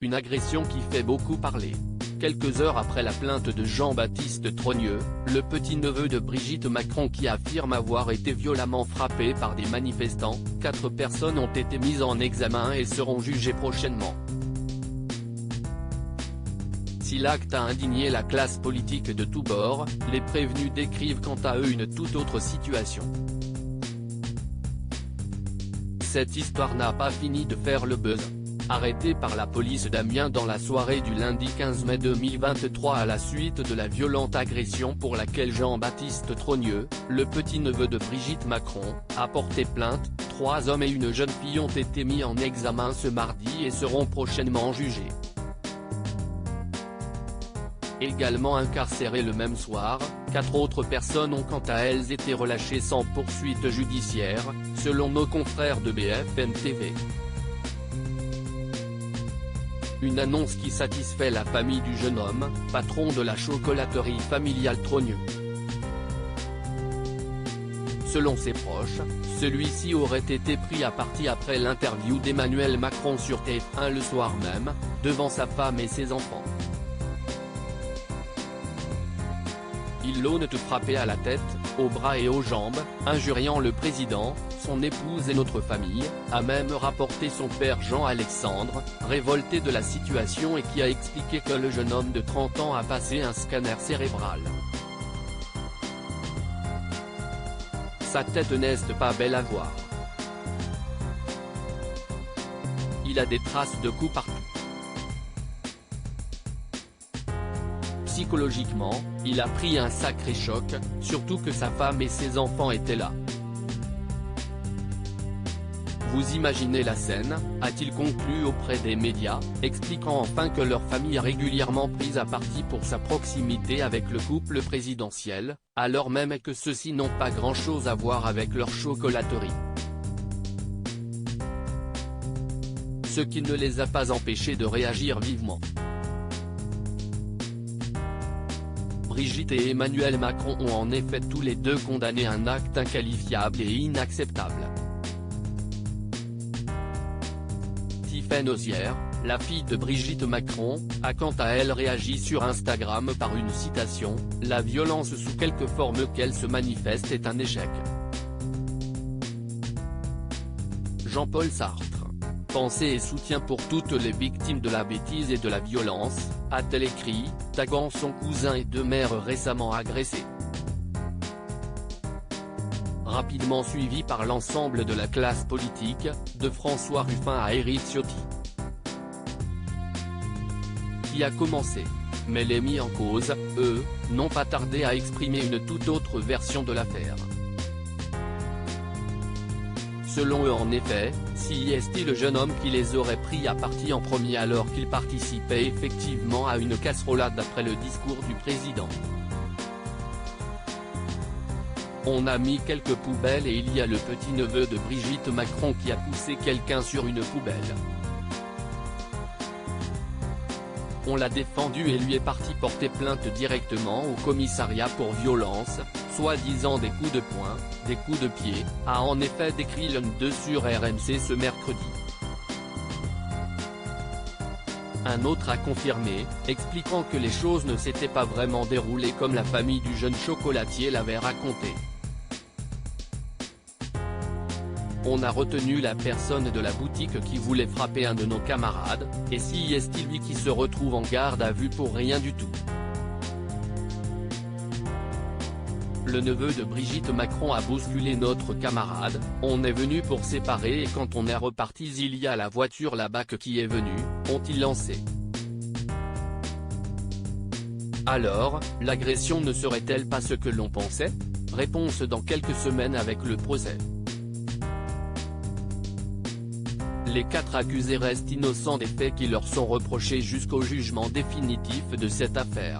Une agression qui fait beaucoup parler. Quelques heures après la plainte de Jean-Baptiste Trogneux, le petit-neveu de Brigitte Macron qui affirme avoir été violemment frappé par des manifestants, 4 personnes ont été mises en examen et seront jugées prochainement. Si l'acte a indigné la classe politique de tous bords, les prévenus décrivent quant à eux une toute autre situation. Cette histoire n'a pas fini de faire le buzz. Arrêté par la police d'Amiens dans la soirée du lundi 15 mai 2023 à la suite de la violente agression pour laquelle Jean-Baptiste Trogneux, le petit-neveu de Brigitte Macron, a porté plainte, 3 hommes et une jeune fille ont été mis en examen ce mardi et seront prochainement jugés. Également incarcérées le même soir, 4 autres personnes ont quant à elles été relâchées sans poursuite judiciaire, selon nos confrères de BFM TV. Une annonce qui satisfait la famille du jeune homme, patron de la chocolaterie familiale Trogneux. Selon ses proches, celui-ci aurait été pris à partie après l'interview d'Emmanuel Macron sur TF1 le soir même, devant sa femme et ses enfants. Il l'aune de frapper à la tête, aux bras et aux jambes, injuriant le président, son épouse et notre famille, a même rapporté son père Jean-Alexandre, révolté de la situation et qui a expliqué que le jeune homme de 30 ans a passé un scanner cérébral. Sa tête n'est pas belle à voir. Il a des traces de coups partout. Psychologiquement, il a pris un sacré choc, surtout que sa femme et ses enfants étaient là. Vous imaginez la scène, a-t-il conclu auprès des médias, expliquant enfin que leur famille est régulièrement prise à partie pour sa proximité avec le couple présidentiel, alors même que ceux-ci n'ont pas grand-chose à voir avec leur chocolaterie. Ce qui ne les a pas empêchés de réagir vivement. Brigitte et Emmanuel Macron ont en effet tous les deux condamné un acte inqualifiable et inacceptable. Tiffaine Ozière, la fille de Brigitte Macron, a quant à elle réagi sur Instagram par une citation « La violence sous quelque forme qu'elle se manifeste est un échec ». Jean-Paul Sartre. Pensée et soutien pour toutes les victimes de la bêtise et de la violence, a-t-elle écrit, taguant son cousin et 2 mères récemment agressées. Rapidement suivi par l'ensemble de la classe politique, de François Ruffin à Éric Ciotti. Qui a commencé. Mais les mis en cause, eux, n'ont pas tardé à exprimer une toute autre version de l'affaire. Selon eux en effet, si est-il le jeune homme qui les aurait pris à partie en premier alors qu'il participait effectivement à une casserolade après le discours du président. On a mis quelques poubelles et il y a le petit-neveu de Brigitte Macron qui a poussé quelqu'un sur une poubelle. On l'a défendu et lui est parti porter plainte directement au commissariat pour violence, soi-disant des coups de poing, des coups de pied, a en effet décrit l'un d'eux sur RMC ce mercredi. Un autre a confirmé, expliquant que les choses ne s'étaient pas vraiment déroulées comme la famille du jeune chocolatier l'avait raconté. On a retenu la personne de la boutique qui voulait frapper un de nos camarades, et si est-il lui qui se retrouve en garde à vue pour rien du tout. Le neveu de Brigitte Macron a bousculé notre camarade, on est venu pour séparer et quand on est reparti il y a la voiture là-bas qui est venue, ont-ils lancé. Alors, l'agression ne serait-elle pas ce que l'on pensait? Réponse dans quelques semaines avec le procès. Les 4 accusés restent innocents des faits qui leur sont reprochés jusqu'au jugement définitif de cette affaire.